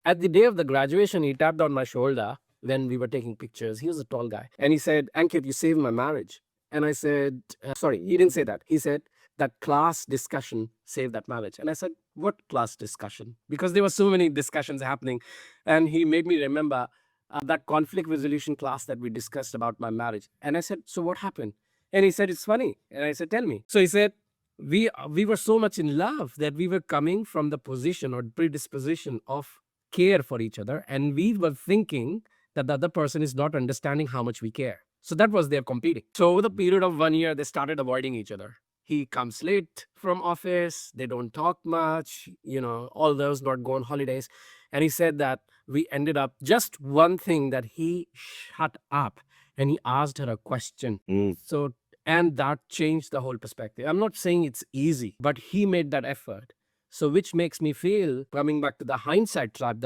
At the day of the graduation, he tapped on my shoulder when we were taking pictures. He was a tall guy. And he said, Ankit, you saved my marriage. And I said, sorry, he didn't say that. He said, that class discussion saved that marriage. And I said, what class discussion? Because there were so many discussions happening. And he made me remember that conflict resolution class that we discussed about my marriage. And I said, so what happened? And he said, it's funny. And I said, tell me. So he said, we were so much in love that we were coming from the position or predisposition of care for each other, and we were thinking that the other person is not understanding how much we care. So that was their competing. So over the period of 1 year, they started avoiding each other. He comes late from office, they don't talk much, all those, not go on holidays. And he said that we ended up just one thing, that he shut up and he asked her a question. So, and that changed the whole perspective. I'm not saying it's easy, but he made that effort. So which makes me feel, coming back to the hindsight trap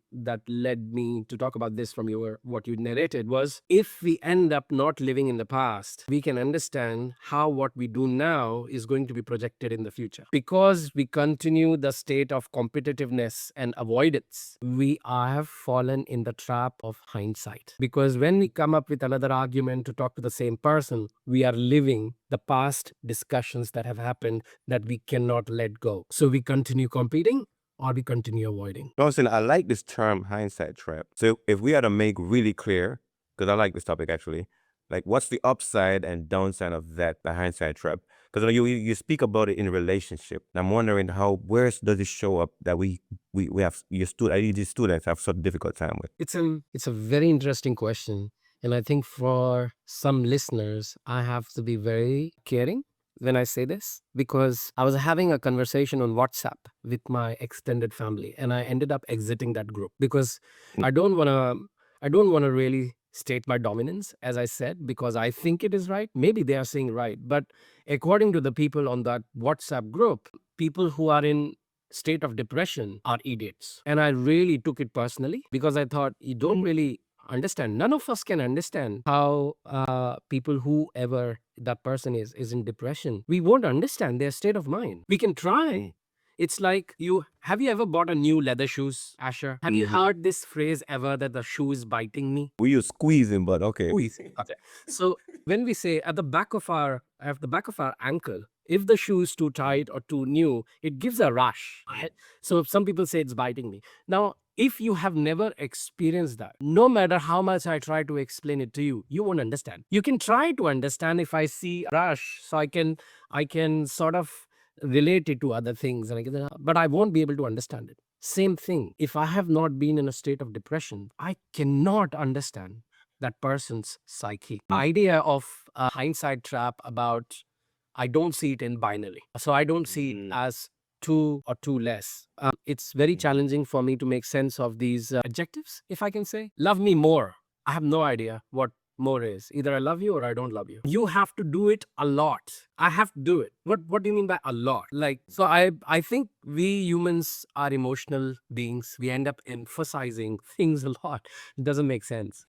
that led me to talk about this from what you narrated, was if we end up not living in the past, we can understand how what we do now is going to be projected in the future. Because we continue the state of competitiveness and avoidance, we have fallen in the trap of hindsight. Because when we come up with another argument to talk to the same person, we are living the past discussions that have happened that we cannot let go. So we continue competing or we continue avoiding. Listen, I like this term hindsight trap. So if we had to make really clear, because I like this topic actually, like what's the upside and downside of that, the hindsight trap? Because you speak about it in a relationship. I'm wondering where does it show up that we have these students have such a difficult time with? It's a very interesting question. And I think for some listeners, I have to be very caring when I say this, because I was having a conversation on WhatsApp with my extended family, and I ended up exiting that group because I don't want to really state my dominance, as I said, because I think it is right. Maybe they are saying right, but according to the people on that WhatsApp group, people who are in state of depression are idiots. And I really took it personally because I thought, you don't really understand. None of us can understand how people, whoever that person is in depression, we won't understand their state of mind. We can try. It's like, have you ever bought a new leather shoes, Asher? Have you heard this phrase ever, that the shoe is biting me? We use squeezing, but okay. Squeezing. Okay. So when we say at the back of our ankle, if the shoe is too tight or too new, it gives a rush. Right? So some people say it's biting me. Now, if you have never experienced that, no matter how much I try to explain it to you, you won't understand. You can try to understand if I see a rush, so I can sort of relate it to other things, but I won't be able to understand it. Same thing. If I have not been in a state of depression, I cannot understand that person's psyche. Idea of a hindsight trap about, I don't see it in binary. So I don't see it as two or two less. It's very challenging for me to make sense of these adjectives, if I can say. Love me more. I have no idea what more is. Either I love you or I don't love you. You have to do it a lot. I have to do it. What do you mean by a lot? So I think we humans are emotional beings. We end up emphasizing things a lot. It doesn't make sense.